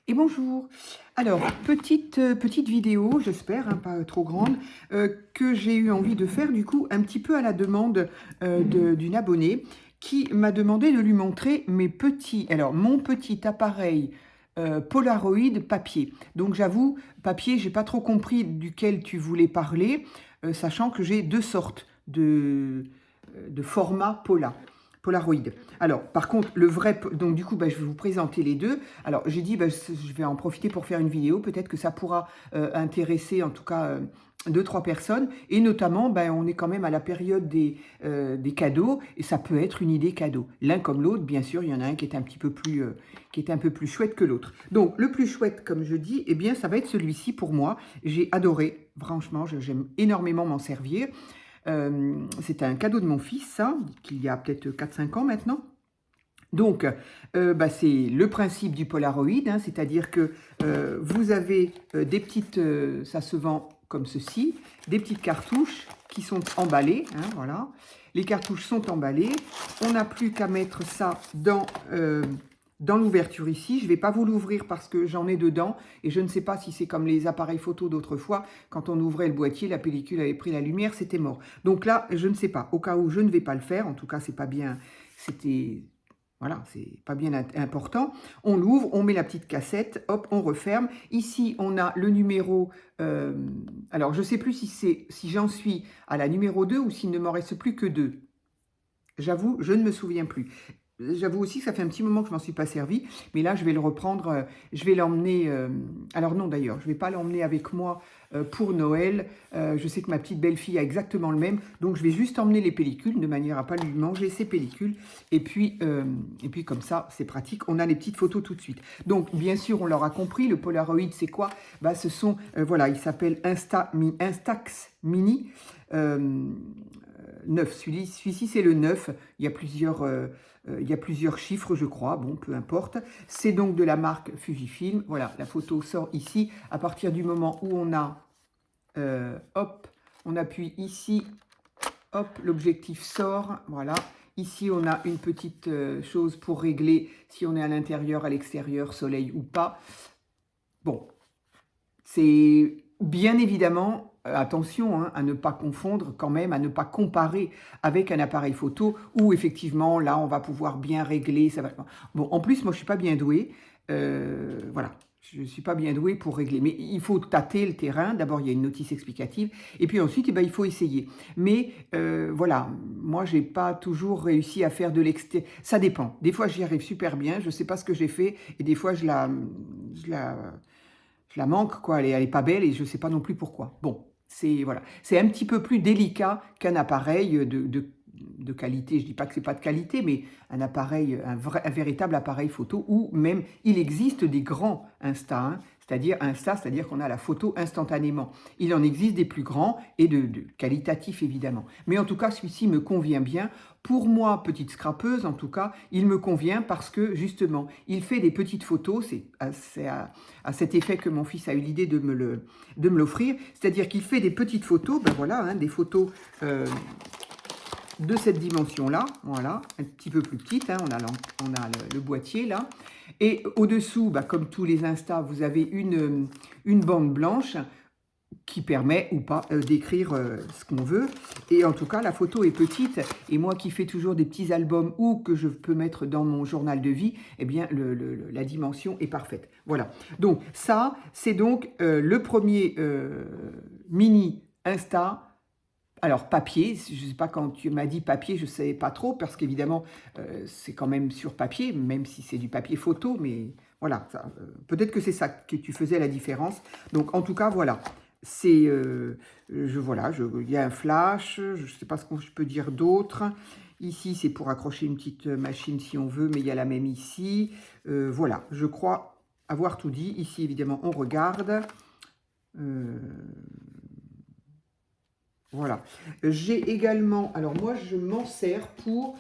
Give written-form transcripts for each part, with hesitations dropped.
Et bonjour. Alors, petite vidéo, j'espère, hein, pas trop grande, que j'ai eu envie de faire, du coup, un petit peu à la demande d'une abonnée qui m'a demandé de lui montrer mon petit appareil Polaroid papier. Donc, j'avoue, papier, j'ai pas trop compris duquel tu voulais parler, sachant que j'ai deux sortes de format Polaroid. Alors, par contre, donc du coup, je vais vous présenter les deux. Alors, j'ai dit, je vais en profiter pour faire une vidéo. Peut-être que ça pourra intéresser, en tout cas, 2-3 personnes. Et notamment, on est quand même à la période des cadeaux. Et ça peut être une idée cadeau. L'un comme l'autre, bien sûr, il y en a un qui est un petit peu plus, qui est un peu plus chouette que l'autre. Donc, le plus chouette, comme je dis, eh bien, ça va être celui-ci pour moi. J'ai adoré. Franchement, j'aime énormément m'en servir. C'était un cadeau de mon fils, ça, qu'il y a peut-être 4-5 ans maintenant. Donc, c'est le principe du Polaroid, hein, c'est-à-dire que vous avez des petites, ça se vend comme ceci, des petites cartouches qui sont emballées, hein, voilà. Les cartouches sont emballées. On n'a plus qu'à mettre ça dans l'ouverture ici. Je ne vais pas vous l'ouvrir parce que j'en ai dedans et je ne sais pas si c'est comme les appareils photo d'autrefois. Quand on ouvrait le boîtier, la pellicule avait pris la lumière, c'était mort. Donc là, je ne sais pas. Au cas où je ne vais pas le faire, en tout cas, c'est pas bien. Voilà, c'est pas bien important. On l'ouvre, on met la petite cassette, hop, on referme. Ici, on a le numéro. Alors, je ne sais plus si j'en suis à la numéro 2 ou s'il ne m'en reste plus que 2. J'avoue, je ne me souviens plus. J'avoue aussi que ça fait un petit moment que je ne m'en suis pas servi, mais là, je vais le reprendre, je vais l'emmener... alors non, d'ailleurs, je ne vais pas l'emmener avec moi pour Noël. Je sais que ma petite belle-fille a exactement le même, donc je vais juste emmener les pellicules, de manière à ne pas lui manger ses pellicules. Et puis comme ça, c'est pratique, on a les petites photos tout de suite. Donc, bien sûr, on l'aura compris, le Polaroid, c'est quoi? Ce sont, voilà, il s'appelle Instax Mini. 9, celui-ci c'est le 9, il y a plusieurs chiffres je crois, bon peu importe. C'est donc de la marque Fujifilm, voilà, la photo sort ici, à partir du moment où on a, hop, on appuie ici, hop, l'objectif sort, voilà. Ici on a une petite chose pour régler si on est à l'intérieur, à l'extérieur, soleil ou pas. Bon, c'est bien évidemment, attention hein, à ne pas confondre quand même, à ne pas comparer avec un appareil photo où effectivement là on va pouvoir bien régler. Ça va... Bon, en plus moi je ne suis pas bien douée, voilà. Je ne suis pas bien douée pour régler, mais il faut tâter le terrain. D'abord, il y a une notice explicative, et puis ensuite, il faut essayer. Mais voilà, moi, je n'ai pas toujours réussi à faire de l'extérieur. Ça dépend. Des fois, j'y arrive super bien, je ne sais pas ce que j'ai fait, et des fois, je la manque, quoi. Elle est pas belle et je ne sais pas non plus pourquoi. Bon, voilà. C'est un petit peu plus délicat qu'un appareil de qualité. Je ne dis pas que ce n'est pas de qualité, mais un appareil, un véritable appareil photo, où même il existe des grands Insta, hein, c'est-à-dire qu'on a la photo instantanément. Il en existe des plus grands et de qualitatifs évidemment. Mais en tout cas, celui-ci me convient bien. Pour moi, petite scrapeuse, en tout cas, il me convient parce que justement, il fait des petites photos. C'est à cet effet que mon fils a eu l'idée de me l'offrir. C'est-à-dire qu'il fait des petites photos, voilà, hein, des photos de cette dimension-là, voilà, un petit peu plus petite, hein, on a le boîtier là. Et au-dessous, comme tous les Insta, vous avez une bande blanche qui permet ou pas d'écrire ce qu'on veut. Et en tout cas, la photo est petite. Et moi qui fais toujours des petits albums ou que je peux mettre dans mon journal de vie, eh bien, la dimension est parfaite. Voilà. Donc, ça, c'est donc le premier mini Insta. Alors, papier, je ne sais pas, quand tu m'as dit papier, je ne savais pas trop, parce qu'évidemment, c'est quand même sur papier, même si c'est du papier photo, mais voilà, peut-être que c'est ça que tu faisais la différence. Donc, en tout cas, voilà, c'est, il y a un flash, je ne sais pas ce que je peux dire d'autre. Ici, c'est pour accrocher une petite machine si on veut, mais il y a la même ici. Voilà, je crois avoir tout dit. Ici, évidemment, on regarde. Voilà. J'ai également, alors moi je m'en sers pour,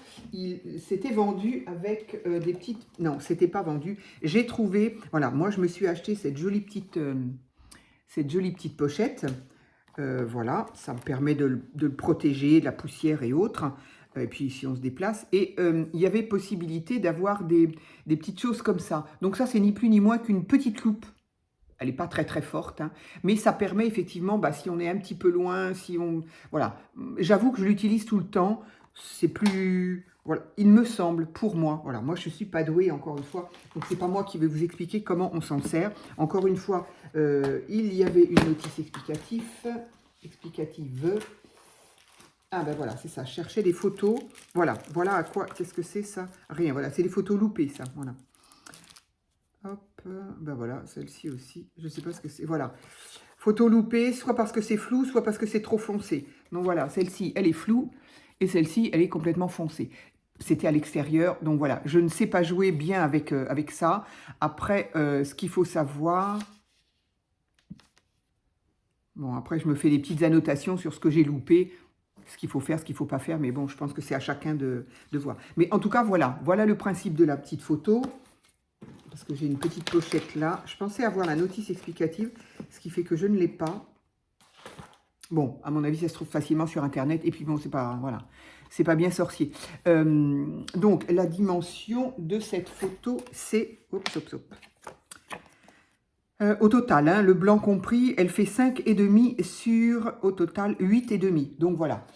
c'était vendu avec des petites, non, c'était pas vendu. J'ai trouvé, voilà, moi je me suis acheté cette jolie petite pochette. Voilà, ça me permet de le protéger de la poussière et autres. et puis si on se déplace, et il y avait possibilité d'avoir des petites choses comme ça. Donc ça, c'est ni plus ni moins qu'une petite loupe. Elle n'est pas très très forte, hein, mais ça permet effectivement, bah, si on est un petit peu loin, si on... Voilà, j'avoue que je l'utilise tout le temps, c'est plus... Voilà, il me semble, pour moi, voilà, moi je ne suis pas douée, encore une fois, donc c'est pas moi qui vais vous expliquer comment on s'en sert. Encore une fois, il y avait une notice explicative. Ah ben voilà, c'est ça, chercher des photos, voilà, voilà à quoi, qu'est-ce que c'est ça? Rien, voilà, c'est des photos loupées, ça, voilà. Hop, ben voilà, celle-ci aussi, je ne sais pas ce que c'est, voilà. Photo loupée, soit parce que c'est flou, soit parce que c'est trop foncé. Donc voilà, celle-ci, elle est floue, et celle-ci, elle est complètement foncée. C'était à l'extérieur, donc voilà, je ne sais pas jouer bien avec ça. Après, ce qu'il faut savoir... Bon, après, je me fais des petites annotations sur ce que j'ai loupé, ce qu'il faut faire, ce qu'il ne faut pas faire, mais bon, je pense que c'est à chacun de voir. Mais en tout cas, voilà, voilà le principe de la petite photo. Parce que j'ai une petite pochette là. Je pensais avoir la notice explicative, ce qui fait que je ne l'ai pas. Bon, à mon avis, ça se trouve facilement sur Internet. Et puis bon, c'est pas, voilà, c'est pas bien sorcier. Donc, la dimension de cette photo, c'est... au total, hein, le blanc compris, elle fait 5,5 sur, au total, 8,5. Donc voilà.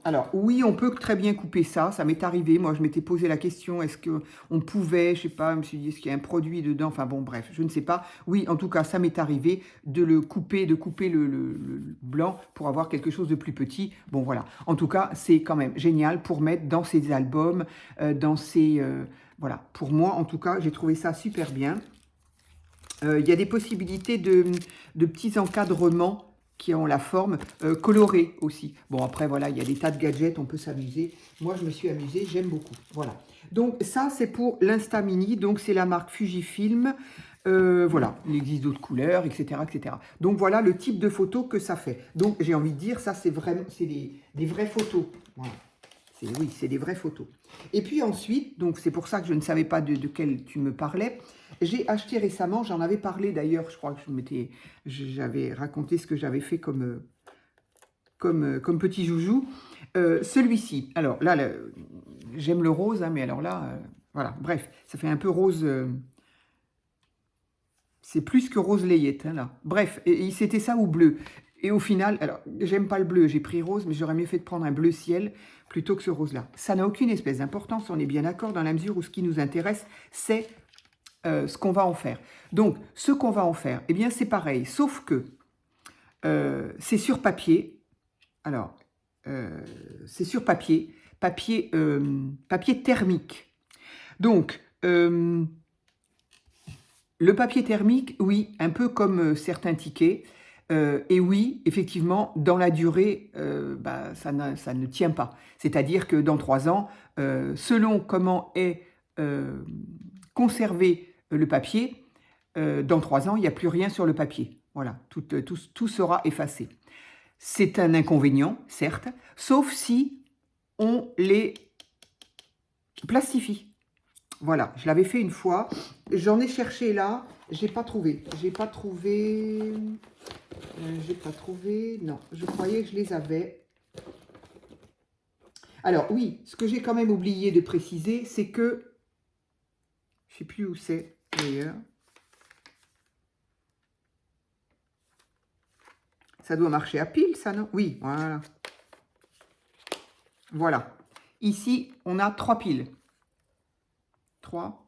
Alors, oui, on peut très bien couper ça. Ça m'est arrivé. Moi, je m'étais posé la question, est-ce qu'on pouvait, je sais pas, je me suis dit, est-ce qu'il y a un produit dedans? Enfin bon, bref, je ne sais pas. Oui, en tout cas, ça m'est arrivé de le couper, de couper le blanc pour avoir quelque chose de plus petit. Bon, voilà. En tout cas, c'est quand même génial pour mettre dans ces albums, dans ces... voilà. Pour moi, en tout cas, j'ai trouvé ça super bien. Il y a des possibilités de petits encadrements qui ont la forme colorée aussi. Bon, après, voilà, il y a des tas de gadgets, on peut s'amuser. Moi, je me suis amusée, j'aime beaucoup. Voilà. Donc, ça, c'est pour l'Insta Mini. Donc, c'est la marque Fujifilm. Voilà, il existe d'autres couleurs, etc., etc. Donc, voilà le type de photos que ça fait. Donc, j'ai envie de dire, ça, c'est vraiment, c'est des vraies photos. Voilà. Oui, c'est des vraies photos. Et puis ensuite, donc c'est pour ça que je ne savais pas de quel tu me parlais, j'ai acheté récemment, j'en avais parlé d'ailleurs, je crois que j'avais raconté ce que j'avais fait comme petit joujou. Celui-ci, alors là, j'aime le rose, hein, mais alors là, voilà, bref, ça fait un peu rose... c'est plus que rose layette, hein, là. Bref, c'était ça ou bleu. Et au final, alors, j'aime pas le bleu, j'ai pris rose, mais j'aurais mieux fait de prendre un bleu ciel plutôt que ce rose-là. Ça n'a aucune espèce d'importance, on est bien d'accord, dans la mesure où ce qui nous intéresse, c'est ce qu'on va en faire. Donc, ce qu'on va en faire, eh bien, c'est pareil, sauf que c'est sur papier. Alors, c'est sur papier thermique. Donc, le papier thermique, oui, un peu comme certains tickets. Et oui, effectivement, dans la durée, bah, ça ne tient pas. C'est-à-dire que dans 3 ans, selon comment est conservé le papier, dans 3 ans, il n'y a plus rien sur le papier. Voilà, tout sera effacé. C'est un inconvénient, certes, sauf si on les plastifie. Voilà, je l'avais fait une fois. J'en ai cherché là, j'ai pas trouvé. Non, je croyais que je les avais. Alors oui, ce que j'ai quand même oublié de préciser, c'est que, je sais plus où c'est d'ailleurs. Ça doit marcher à pile, ça, non? Oui, voilà. Voilà. Ici, on a 3 piles. 3.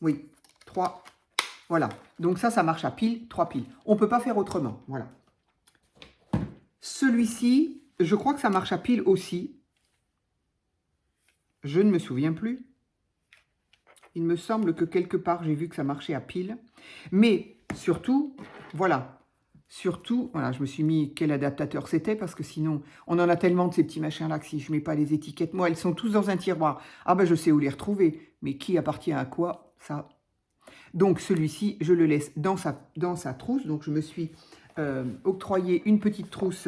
Oui, 3. Voilà. Donc ça marche à pile, 3 piles. On ne peut pas faire autrement. Voilà. Celui-ci, je crois que ça marche à pile aussi. Je ne me souviens plus. Il me semble que quelque part, j'ai vu que ça marchait à pile. Mais surtout, voilà. Surtout, voilà, je me suis mis quel adaptateur c'était, parce que sinon, on en a tellement de ces petits machins-là que si je ne mets pas les étiquettes, moi, elles sont tous dans un tiroir. Ah ben, je sais où les retrouver, mais qui appartient à quoi, ça. Donc, celui-ci, je le laisse dans sa trousse. Donc, je me suis octroyé une petite trousse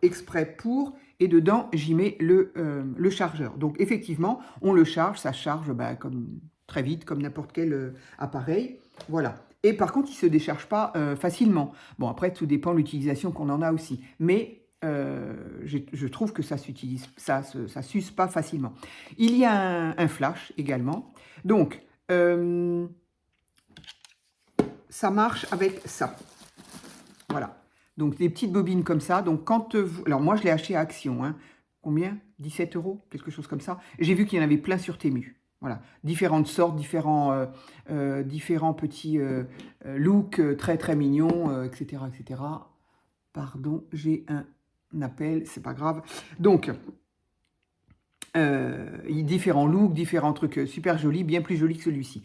exprès pour, et dedans, j'y mets le chargeur. Donc, effectivement, on le charge, ça charge comme, très vite, comme n'importe quel appareil. Voilà. Et par contre, il ne se décharge pas facilement. Bon, après, tout dépend de l'utilisation qu'on en a aussi. Mais je trouve que ça s'utilise, ça s'use pas facilement. Il y a un flash également. Donc, ça marche avec ça. Voilà. Donc, des petites bobines comme ça. Donc, quand vous... Alors, moi, je l'ai acheté à Action. Hein. Combien? 17 €, quelque chose comme ça. J'ai vu qu'il y en avait plein sur Temu. Voilà. Différentes sortes, différents petits looks très, très mignons, etc., etc. Pardon, j'ai un appel, c'est pas grave. Donc, différents looks, différents trucs super jolis, bien plus jolis que celui-ci.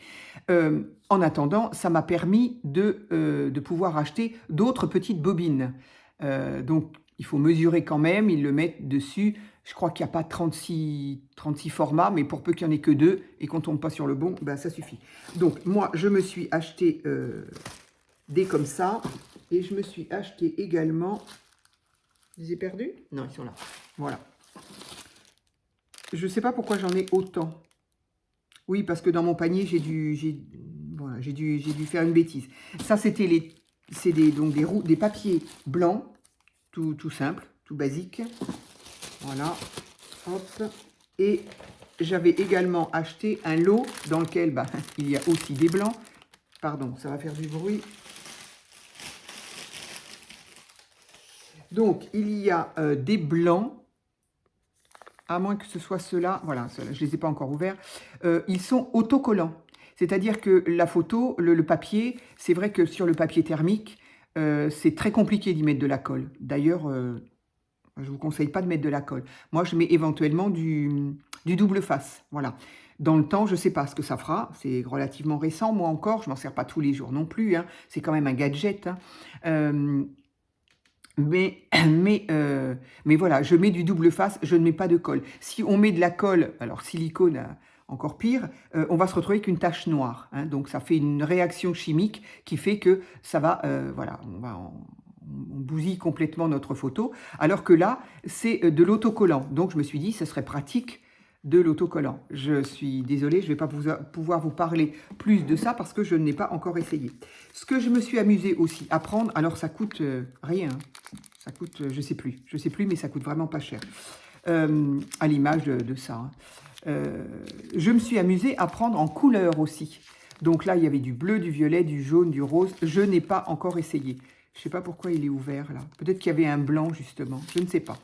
En attendant, ça m'a permis de pouvoir acheter d'autres petites bobines. Donc, il faut mesurer quand même, ils le mettent dessus. Je crois qu'il n'y a pas 36 formats, mais pour peu qu'il n'y en ait que 2 et qu'on ne tombe pas sur le bon, ben ça suffit. Donc, moi, je me suis acheté des comme ça. Et je me suis acheté également... Je les ai perdus? Non, ils sont là. Voilà. Je ne sais pas pourquoi j'en ai autant. Oui, parce que dans mon panier, j'ai dû faire une bêtise. Ça, c'était des papiers blancs, tout simple, tout basique. Voilà. Hop. Et j'avais également acheté un lot dans lequel il y a aussi des blancs. Pardon, ça va faire du bruit. Donc, il y a des blancs, à moins que ce soit ceux-là. Voilà, je ne les ai pas encore ouverts. Ils sont autocollants. C'est-à-dire que la photo, le papier, c'est vrai que sur le papier thermique, c'est très compliqué d'y mettre de la colle. D'ailleurs, je ne vous conseille pas de mettre de la colle. Moi, je mets éventuellement du double face. Voilà. Dans le temps, je ne sais pas ce que ça fera. C'est relativement récent, moi encore. Je ne m'en sers pas tous les jours non plus. Hein. C'est quand même un gadget. Hein. Mais voilà, je mets du double face, je ne mets pas de colle. Si on met de la colle, alors silicone, encore pire, on va se retrouver avec une tache noire. Hein, donc ça fait une réaction chimique qui fait que ça va, voilà, on bousille complètement notre photo. Alors que là, c'est de l'autocollant. Donc je me suis dit, ce serait pratique de l'autocollant. Je suis désolée, je ne vais pas pouvoir vous parler plus de ça parce que je n'ai pas encore essayé. Ce que je me suis amusée aussi à prendre, alors ça coûte rien, ça coûte, je sais plus, mais ça coûte vraiment pas cher, à l'image de ça. Hein. Je me suis amusée à prendre en couleur aussi. Donc là, il y avait du bleu, du violet, du jaune, du rose. Je n'ai pas encore essayé. Je ne sais pas pourquoi il est ouvert là. Peut-être qu'il y avait un blanc justement, je ne sais pas.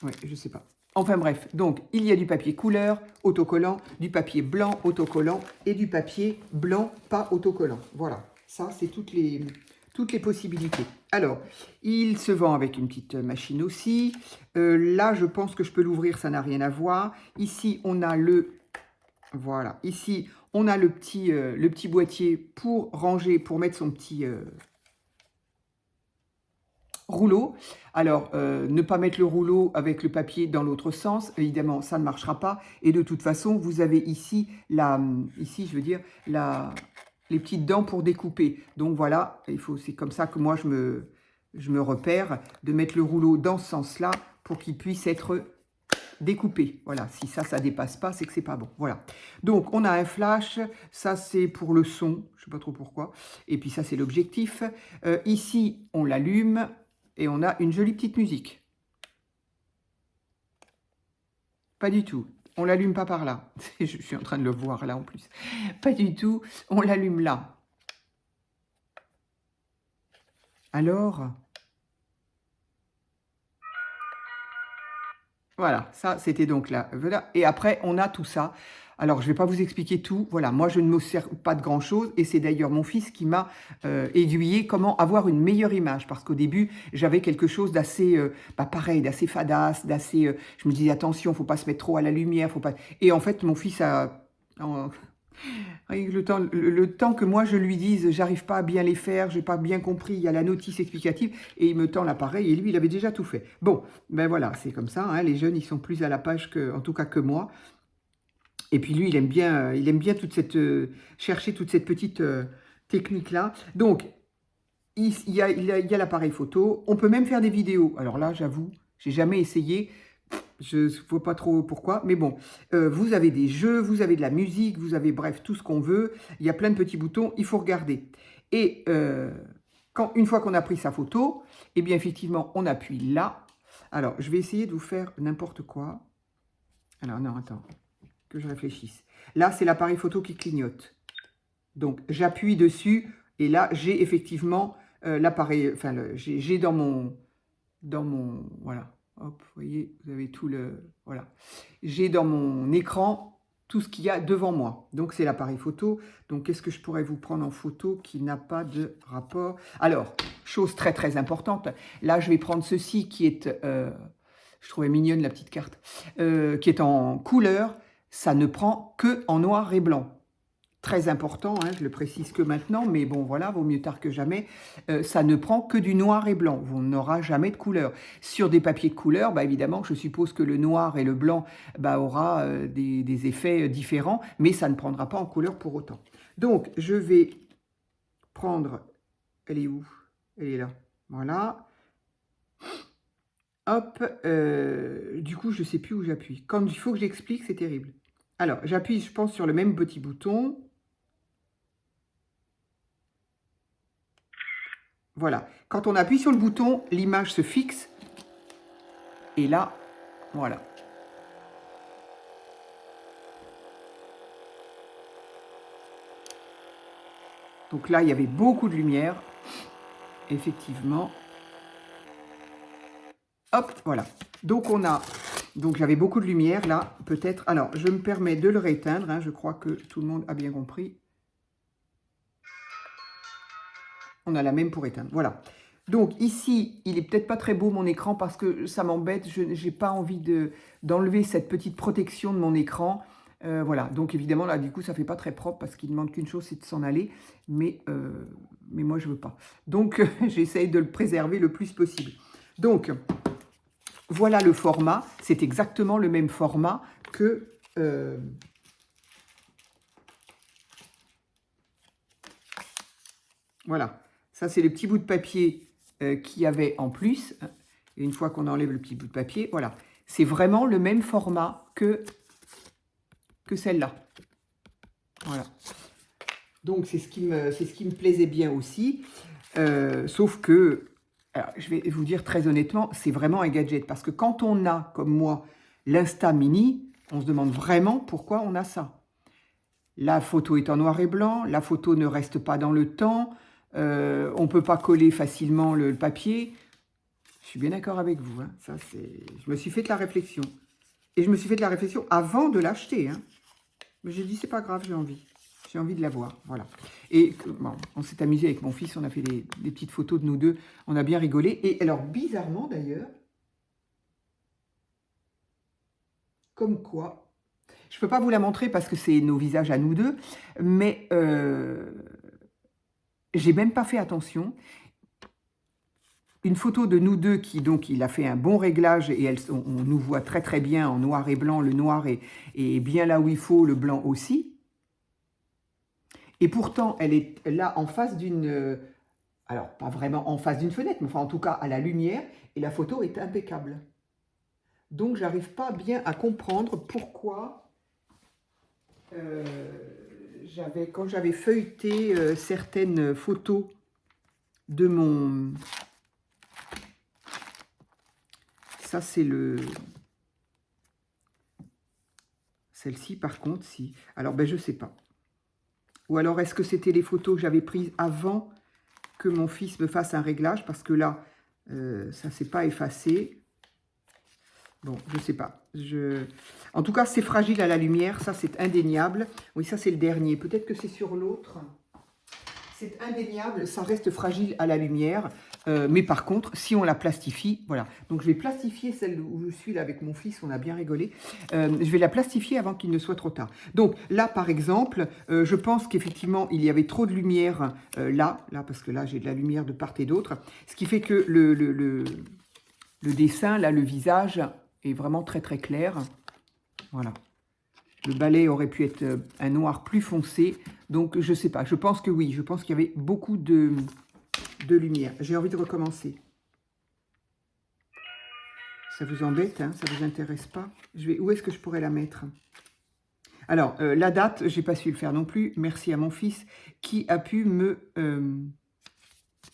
Oui, je ne sais pas. Enfin bref, donc il y a du papier couleur, autocollant, du papier blanc, autocollant et du papier blanc, pas autocollant. Voilà, ça c'est toutes les possibilités. Alors, il se vend avec une petite machine aussi. Là, je pense que je peux l'ouvrir, ça n'a rien à voir. Ici, on a voilà, ici, on a le petit boîtier pour ranger, pour mettre son petit... rouleau. Alors, ne pas mettre le rouleau avec le papier dans l'autre sens, évidemment, ça ne marchera pas. Et de toute façon, vous avez ici, les petites dents pour découper. Donc voilà, c'est comme ça que moi, je me repère de mettre le rouleau dans ce sens-là pour qu'il puisse être découpé. Voilà, si ça dépasse pas, c'est que c'est pas bon. Voilà. Donc, on a un flash. Ça, c'est pour le son. Je sais pas trop pourquoi. Et puis, ça, c'est l'objectif. Ici, on l'allume. Et on a une jolie petite musique. Pas du tout. On l'allume pas par là. Je suis en train de le voir là en plus. Pas du tout. On l'allume là. Alors, voilà, ça c'était donc là. Voilà. Et après, on a tout ça. Alors, je ne vais pas vous expliquer tout. Voilà, moi, je ne me sers pas de grand-chose. Et c'est d'ailleurs mon fils qui m'a aiguillé comment avoir une meilleure image. Parce qu'au début, j'avais quelque chose d'assez, pareil, d'assez fadasse, d'assez... je me disais, attention, il ne faut pas se mettre trop à la lumière. Faut pas... Et en fait, mon fils a... Le temps que moi, je lui dise, j'arrive pas à bien les faire, j'ai pas bien compris, il y a la notice explicative, et il me tend l'appareil, et lui, il avait déjà tout fait. Bon, ben voilà, c'est comme ça. Hein, les jeunes, ils sont plus à la page en tout cas que moi. Et puis lui, il aime bien chercher toute cette petite technique-là. Donc, il y a l'appareil photo. On peut même faire des vidéos. Alors là, j'avoue, j'ai jamais essayé. Je ne vois pas trop pourquoi. Mais bon, vous avez des jeux, vous avez de la musique, vous avez bref, tout ce qu'on veut. Il y a plein de petits boutons, il faut regarder. Et Une fois qu'on a pris sa photo, eh bien, effectivement, on appuie là. Alors, je vais essayer de vous faire n'importe quoi. Alors, non, attends, que je réfléchisse. Là, c'est l'appareil photo qui clignote. Donc, j'appuie dessus et là, j'ai effectivement l'appareil, enfin, j'ai dans mon, voilà, hop, vous voyez, vous avez tout le, voilà. J'ai dans mon écran tout ce qu'il y a devant moi. Donc, c'est l'appareil photo. Donc, qu'est-ce que je pourrais vous prendre en photo qui n'a pas de rapport? Alors, chose très, très importante. Là, je vais prendre ceci qui est, je trouvais mignonne la petite carte, qui est en couleur. Ça ne prend que en noir et blanc. Très important, hein, je le précise que maintenant, mais bon, voilà, vaut mieux tard que jamais. Ça ne prend que du noir et blanc. On n'aura jamais de couleur. Sur des papiers de couleur, bah, évidemment, je suppose que le noir et le blanc bah, aura des effets différents, mais ça ne prendra pas en couleur pour autant. Donc, je vais prendre... Elle est où? Elle est là. Voilà. Hop. Du coup, je ne sais plus où j'appuie. Quand il faut que j'explique, c'est terrible. Alors, j'appuie, je pense, sur le même petit bouton. Voilà. Quand on appuie sur le bouton, l'image se fixe. Et là, voilà. Donc là, il y avait beaucoup de lumière. Effectivement. Hop, voilà. Donc on a... Donc j'avais beaucoup de lumière là, peut-être. Alors, je me permets de le rééteindre. Hein, je crois que tout le monde a bien compris. On a la même pour éteindre. Voilà. Donc ici, il est peut-être pas très beau mon écran parce que ça m'embête. Je n'ai pas envie d'enlever cette petite protection de mon écran. Voilà. Donc évidemment, là, du coup, ça fait pas très propre parce qu'il ne demande qu'une chose, c'est de s'en aller. Mais moi, je veux pas. Donc, j'essaye de le préserver le plus possible. Donc, voilà le format. C'est exactement le même format que... voilà. Ça, c'est les petits bouts de papier qu'il y avait en plus. Et une fois qu'on enlève le petit bout de papier, voilà. C'est vraiment le même format que celle-là. Voilà. Donc, c'est ce qui me plaisait bien aussi. Sauf que, alors, je vais vous dire très honnêtement, c'est vraiment un gadget. Parce que quand on a, comme moi, l'Insta Mini, on se demande vraiment pourquoi on a ça. La photo est en noir et blanc, la photo ne reste pas dans le temps, on ne peut pas coller facilement le papier. Je suis bien d'accord avec vous. Hein. Ça, je me suis fait de la réflexion. Et je me suis fait de la réflexion avant de l'acheter. Hein. Mais j'ai dit, c'est pas grave, j'ai envie. J'ai envie de l'avoir. Voilà. Et bon, on s'est amusé avec mon fils, on a fait des petites photos de nous deux. On a bien rigolé. Et alors, bizarrement d'ailleurs, comme quoi, je ne peux pas vous la montrer parce que c'est nos visages à nous deux, mais j'ai même pas fait attention. Une photo de nous deux qui, donc, il a fait un bon réglage et on nous voit très très bien en noir et blanc. Le noir est bien là où il faut, le blanc aussi. Et pourtant, elle est là en face d'une... alors, pas vraiment en face d'une fenêtre, mais enfin, en tout cas, à la lumière. Et la photo est impeccable. Donc, j'arrive pas bien à comprendre pourquoi... quand j'avais feuilleté certaines photos de mon... Ça, c'est le... Celle-ci, par contre, si... Alors, ben, je sais pas. Ou alors, est-ce que c'était les photos que j'avais prises avant que mon fils me fasse un réglage? Parce que là, ça ne s'est pas effacé. Bon, je ne sais pas. En tout cas, c'est fragile à la lumière. Ça, c'est indéniable. Oui, ça, c'est le dernier. Peut-être que c'est sur l'autre. C'est indéniable. Ça reste fragile à la lumière. Mais par contre, si on la plastifie, voilà. Donc, je vais plastifier celle où je suis là avec mon fils. On a bien rigolé. Je vais la plastifier avant qu'il ne soit trop tard. Donc, là, par exemple, je pense qu'effectivement, il y avait trop de lumière là, parce que là, j'ai de la lumière de part et d'autre. Ce qui fait que le dessin, là, le visage est vraiment très, très clair. Voilà. Le balai aurait pu être un noir plus foncé. Donc, je ne sais pas. Je pense que oui. Je pense qu'il y avait beaucoup de lumière. J'ai envie de recommencer. Ça vous embête, hein? Ça ne vous intéresse pas? Où est-ce que je pourrais la mettre? Alors, la date, je n'ai pas su le faire non plus. Merci à mon fils qui a pu me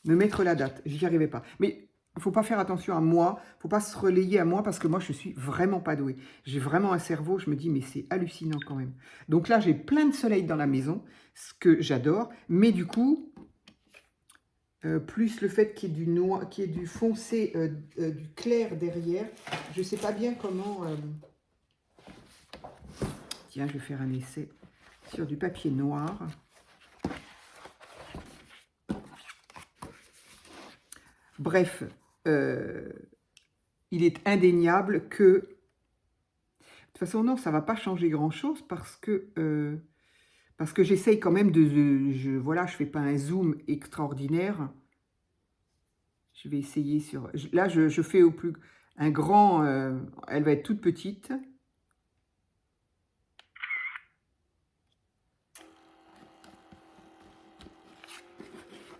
Me mettre la date, j'y arrivais pas. Mais il ne faut pas faire attention à moi, il ne faut pas se relayer à moi parce que moi, je suis vraiment pas douée. J'ai vraiment un cerveau, je me dis, mais c'est hallucinant quand même. Donc là, j'ai plein de soleil dans la maison, ce que j'adore. Mais du coup, plus le fait qu'il y ait du noir, qu'il y ait du foncé, du clair derrière, je ne sais pas bien comment... Tiens, je vais faire un essai sur du papier noir. Bref, il est indéniable que... De toute façon, non, ça ne va pas changer grand-chose parce que j'essaye quand même de... Voilà, je ne fais pas un zoom extraordinaire. Je vais essayer sur... Là, je fais au plus... Un grand... elle va être toute petite.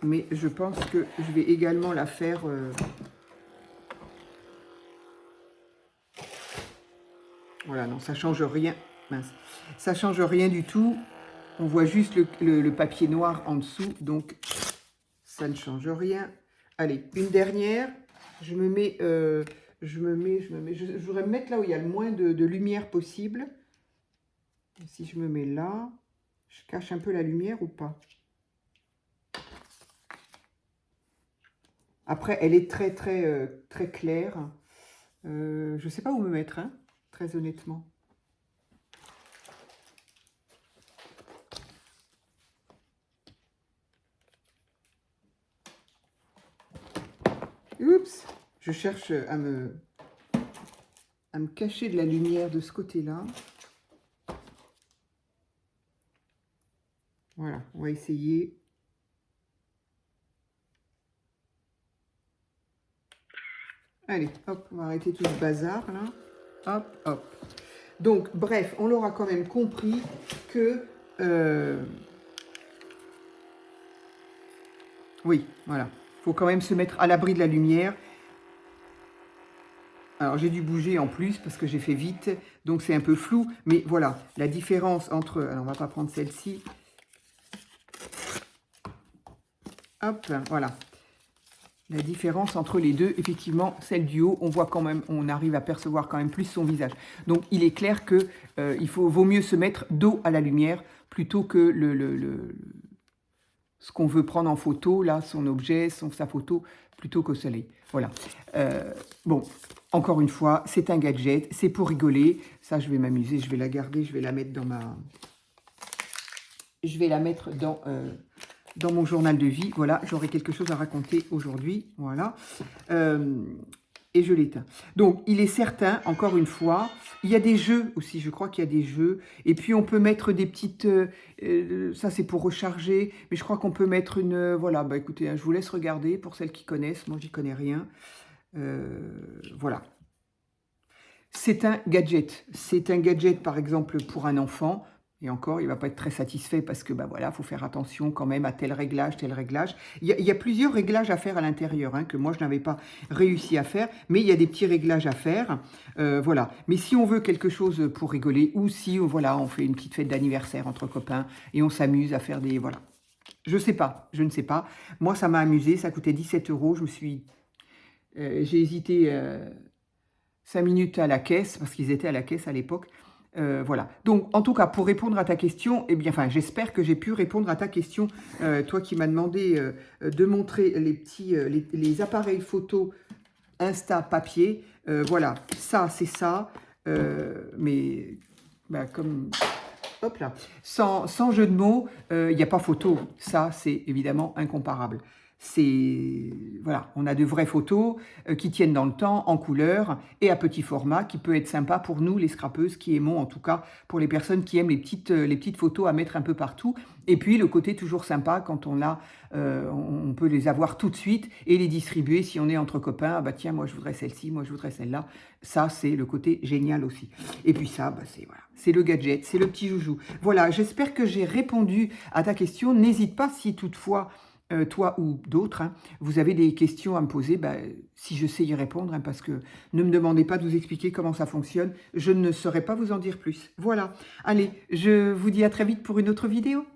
Mais je pense que je vais également la faire... Voilà, non, ça change rien. Mince. Ça change rien du tout. On voit juste le papier noir en dessous, donc ça ne change rien. Allez, une dernière. Je voudrais me mettre là où il y a le moins de lumière possible. Si je me mets là, je cache un peu la lumière ou pas? Après, elle est très claire. Je ne sais pas où me mettre, hein, très honnêtement. Oups, je cherche à me cacher de la lumière de ce côté-là. Voilà, on va essayer. Allez, hop, on va arrêter tout ce bazar, là. Hop, hop. Donc, bref, on l'aura quand même compris que... oui, voilà. Il faut quand même se mettre à l'abri de la lumière. Alors, j'ai dû bouger en plus parce que j'ai fait vite, donc c'est un peu flou. Mais voilà, la différence entre... Alors, on va pas prendre celle-ci. Hop, voilà. La différence entre les deux, effectivement, celle du haut, on voit quand même, on arrive à percevoir quand même plus son visage. Donc, il est clair que vaut mieux se mettre dos à la lumière plutôt que ce qu'on veut prendre en photo, là, son objet, sa photo, plutôt qu'au soleil. Voilà. Bon, encore une fois, c'est un gadget, c'est pour rigoler. Ça, je vais m'amuser, je vais la garder, je vais la mettre dans ma... Je vais la mettre dans mon journal de vie. Voilà, j'aurai quelque chose à raconter aujourd'hui. Voilà. Et je l'éteins. Donc, il est certain, encore une fois, il y a des jeux aussi. Je crois qu'il y a des jeux. Et puis, on peut mettre des petites... ça, c'est pour recharger. Mais je crois qu'on peut mettre une... voilà, bah écoutez, hein, je vous laisse regarder pour celles qui connaissent. Moi, j'y connais rien. Voilà. C'est un gadget. C'est un gadget, par exemple, pour un enfant. Et encore, il ne va pas être très satisfait parce que, bah voilà, il faut faire attention quand même à tel réglage, tel réglage. Il y a plusieurs réglages à faire à l'intérieur, hein, que moi, je n'avais pas réussi à faire. Mais il y a des petits réglages à faire. Voilà. Mais si on veut quelque chose pour rigoler, ou si, voilà, on fait une petite fête d'anniversaire entre copains et on s'amuse à faire des... Voilà. Je sais pas, je ne sais pas. Moi, ça m'a amusé. Ça coûtait 17 €. Je me suis... j'ai hésité 5 minutes à la caisse, parce qu'ils étaient à la caisse à l'époque. Voilà. Donc, en tout cas, pour répondre à ta question, eh bien, enfin, j'espère que j'ai pu répondre à ta question, toi qui m'as demandé de montrer les petits, les appareils photo Insta papier. Voilà, ça, c'est ça. Mais, bah, comme... Hop là. Sans jeu de mots, il n'y a pas photo. Ça, c'est évidemment incomparable. Voilà, on a de vraies photos qui tiennent dans le temps, en couleur et à petit format, qui peut être sympa pour nous, les scrapeuses, qui aimons, en tout cas, pour les personnes qui aiment les petites photos à mettre un peu partout. Et puis, le côté toujours sympa, quand on peut les avoir tout de suite et les distribuer si on est entre copains. Ah bah tiens, moi, je voudrais celle-ci, moi, je voudrais celle-là. Ça, c'est le côté génial aussi. Et puis ça, bah, c'est le gadget, c'est le petit joujou. Voilà, j'espère que j'ai répondu à ta question. N'hésite pas si toutefois... toi ou d'autres, hein, vous avez des questions à me poser, bah, si je sais y répondre, hein, parce que ne me demandez pas de vous expliquer comment ça fonctionne, je ne saurais pas vous en dire plus. Voilà, allez, je vous dis à très vite pour une autre vidéo.